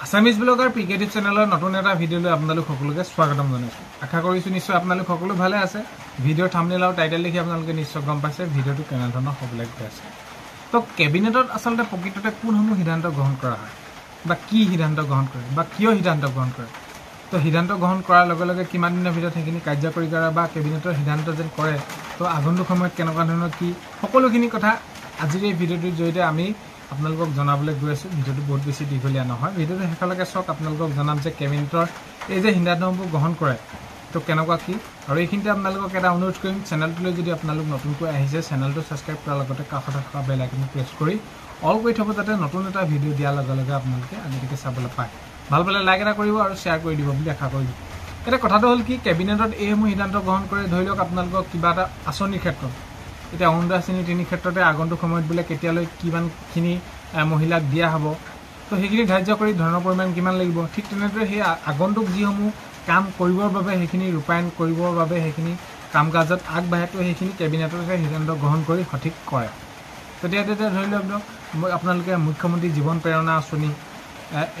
Assamese blogger পিকেটিভ চেনেলৰ নতুন এটা ভিডিঅ'লৈ আপোনালোক সকলোকে স্বাগতম জনাইছোঁ। আশা কৰিছোঁ নিশ্চয় আপোনালোক সকলো ভালে আছে। ভিডিঅ'ৰ থাম্বনেইল আৰু টাইটেল দেখি আপোনালোকে নিশ্চয় গম পাইছে ভিডিঅ'টো কেনেধৰণৰ হ'বলৈ গৈ আছে। তো কেবিনেটত আচলতে প্ৰকৃততে কোনসমূহ সিদ্ধান্ত গ্ৰহণ কৰা হয় বা কি সিদ্ধান্ত গ্ৰহণ কৰে বা কিয় সিদ্ধান্ত গ্ৰহণ কৰে, তো সিদ্ধান্ত গ্ৰহণ কৰাৰ লগে লগে কিমান দিনৰ ভিতৰত সেইখিনি কাৰ্যকৰী কৰা বা কেবিনেটৰ সিদ্ধান্ত যেন কৰে, তো আগন্তুক সময়ত কেনেকুৱা ধৰণৰ কি সকলোখিনি কথা আজিৰ এই ভিডিঅ'টোৰ জৰিয়তে আমি আপোনালোকক জনাবলৈ গৈ আছোঁ। ভিডিঅ'টো বহুত বেছি দীঘলীয়া নহয়, ভিডিঅ'টো শেষলৈকে চাওক। আপোনালোকক জনাম যে কেবিনেটৰ এই যে সিদ্ধান্তসমূহ গ্ৰহণ কৰে তো কেনেকুৱা কি, আৰু এইখিনিতে আপোনালোকক এটা অনুৰোধ কৰিম, চেনেলটোলৈ যদি আপোনালোক নতুনকৈ আহিছে চেনেলটো ছাবস্ক্ৰাইব কৰাৰ লগতে কাষতে থকা বেল আইকনটো প্ৰেছ কৰি অল কৰি থ'ব, যাতে নতুন এটা ভিডিঅ' দিয়াৰ লগে লগে আপোনালোকে আগতীয়াকৈ চাবলৈ পায়। ভাল পালে লাইক এটা কৰিব আৰু শ্বেয়াৰ কৰি দিব বুলি আশা কৰিলোঁ। এতিয়া কথাটো হ'ল কি, কেবিনেটত এইসমূহ সিদ্ধান্ত গ্ৰহণ কৰে। ধৰি লওক আপোনালোকক কিবা এটা আঁচনিৰ ক্ষেত্ৰত, এতিয়া অৰুণোদয় আঁচনি তিনি ক্ষেত্ৰতে আগন্তুক সময়ত বোলে কেতিয়ালৈ কিমানখিনি মহিলাক দিয়া হ'ব, তো সেইখিনি ধাৰ্য কৰি ধনৰ পৰিমাণ কিমান লাগিব। ঠিক তেনেদৰে সেই আগন্তুক যিসমূহ কাম কৰিবৰ বাবে সেইখিনি ৰূপায়ণ কৰিবৰ বাবে সেইখিনি কাম কাজত আগবাঢ়ে, তো সেইখিনি কেবিনেটতে সিদ্ধান্ত গ্ৰহণ কৰি সঠিক কৰে। তেতিয়া ধৰি লওক আপোনালোকে মুখ্যমন্ত্ৰী জীৱন প্ৰেৰণা আঁচনি,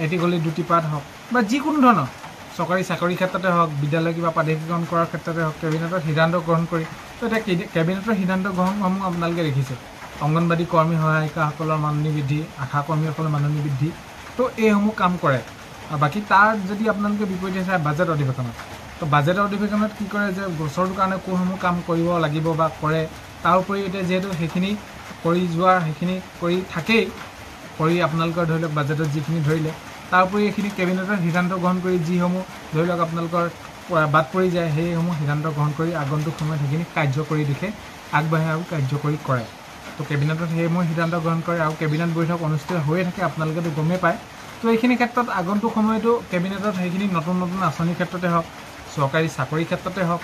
এটি গলি দুটি পাত হওক বা যিকোনো ধৰণৰ চৰকাৰী চাকৰিৰ ক্ষেত্ৰতে হওক, বিদ্যালয় কিবা প্ৰাধিকৰণ কৰাৰ ক্ষেত্ৰতে হওক, কেবিনেটৰ সিদ্ধান্ত গ্ৰহণ কৰি, তো এতিয়া কেবিনেটৰ সিদ্ধান্ত গ্ৰহণসমূহ আপোনালোকে দেখিছে। অংগনবাড়ী কৰ্মী সহায়িকাসকলৰ মাননি বৃদ্ধি, আশা কৰ্মীসকলৰ মাননি বৃদ্ধি, তো এইসমূহ কাম কৰে। আৰু বাকী তাৰ যদি আপোনালোকে বিপৰীতে চায় বাজেট অধিৱেশনত, তো বাজেটৰ অধিৱেশনত কি কৰে যে বছৰটোৰ কাৰণে কোনসমূহ কাম কৰিব লাগিব বা কৰে, তাৰ উপৰি এতিয়া যিহেতু সেইখিনি কৰি যোৱাৰ সেইখিনি কৰি থাকেই, কৰি আপোনালোকৰ ধৰি লওক বাজেটত যিখিনি ধৰিলে, তাৰ উপৰি এইখিনি কেবিনেটৰ সিদ্ধান্ত গ্ৰহণ কৰি যিসমূহ ধৰি লওক আপোনালোকৰ বাদ পৰি যায়, সেইসমূহ সিদ্ধান্ত গ্ৰহণ কৰি আগন্তুক সময়ত সেইখিনি কাৰ্যকৰী দিশে আগবাঢ়ে আৰু কাৰ্যকৰী কৰে। তো কেবিনেটত সেইসমূহ সিদ্ধান্ত গ্ৰহণ কৰে আৰু কেবিনেট বৈঠক অনুষ্ঠিত হৈয়ে থাকে, আপোনালোকেতো গমেই পায়। তো এইখিনি ক্ষেত্ৰত আগন্তুক সময়তো কেবিনেটত সেইখিনি নতুন নতুন আঁচনিৰ ক্ষেত্ৰতে হওক, চৰকাৰী চাকৰিৰ ক্ষেত্ৰতে হওক,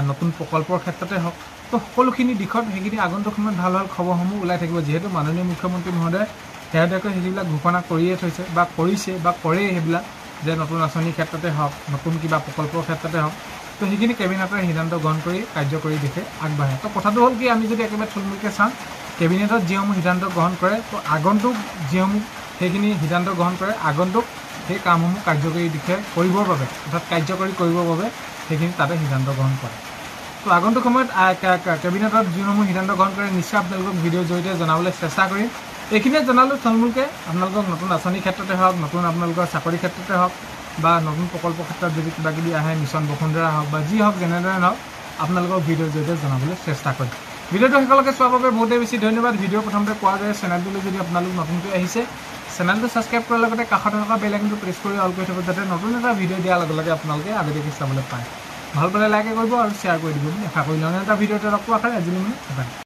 নতুন প্ৰকল্পৰ ক্ষেত্ৰতে হওক, তো সকলোখিনি দিশত সেইখিনি আগন্তুক সময়ত ভাল ভাল খবৰসমূহ ওলাই থাকিব। যিহেতু মাননীয় মুখ্যমন্ত্ৰী মহোদয়ে শেহতীয়াকৈ সেইবিলাক ঘোষণা কৰিয়ে থৈছে বা কৰিছে বা কৰেই সেইবিলাক, যে নতুন আঁচনিৰ ক্ষেত্ৰতে হওক, নতুন কিবা প্ৰকল্পৰ ক্ষেত্ৰতে হওক, তো সেইখিনি কেবিনেটৰ সিদ্ধান্ত গ্ৰহণ কৰি কাৰ্যকৰী দিশে আগবাঢ়ে। তো কথাটো হ'ল কি, আমি যদি একেবাৰে থুলমূলকৈ চাওঁ, কেবিনেটত যিসমূহ সিদ্ধান্ত গ্ৰহণ কৰে, তো আগন্তুক যিসমূহ সেইখিনি সিদ্ধান্ত গ্ৰহণ কৰে, আগন্তুক সেই কামসমূহ কাৰ্যকৰী দিশে কৰিবৰ বাবে অৰ্থাৎ কাৰ্যকৰী কৰিবৰ বাবে সেইখিনি তাতে সিদ্ধান্ত গ্ৰহণ কৰে। তো আগন্তুক সময়ত কেবিনেটত যিসমূহ সিদ্ধান্ত গ্ৰহণ কৰে নিশ্চয় আপোনালোকক ভিডিঅ'ৰ জৰিয়তে জনাবলৈ চেষ্টা কৰিম। এইখিনিয়ে জনালোঁ থুলমূলকৈ। আপোনালোকক নতুন আঁচনিৰ ক্ষেত্ৰতে হওক, নতুন আপোনালোকৰ চাকৰিৰ ক্ষেত্ৰতে হওক বা নতুন প্ৰকল্পৰ ক্ষেত্ৰত যদি কিবা কিবি আহে, মিছন বসুন্ধৰা হওক বা যি হওক, যেনেদৰে নহওক আপোনালোকক ভিডিঅ'ৰ জৰিয়তে জনাবলৈ চেষ্টা কৰিম। ভিডিঅ'টো শেষলৈকে চোৱাৰ বাবে বহুতেই বেছি ধন্যবাদ। ভিডিঅ' প্ৰথমতে কোৱাৰ দৰে চেনেলটোলৈ যদি আপোনালোক নতুনকৈ আহিছে, চেনেলটো ছাবস্ক্ৰাইব কৰাৰ লগতে কাষতে থকা বেল আইকনটো প্ৰেছ কৰি অল কৰি থ'ব, যাতে নতুন এটা ভিডিঅ' দিয়াৰ লগে লগে আপোনালোকে আগতীয়াকৈ চাবলৈ পায়। ভাল পালে লাইক কৰিব আৰু শ্বেয়াৰ কৰি দিব বুলি আশা কৰিলোঁ। অন্য এটা ভিডিঅ'তে লগ পোৱা হয় আজিলৈ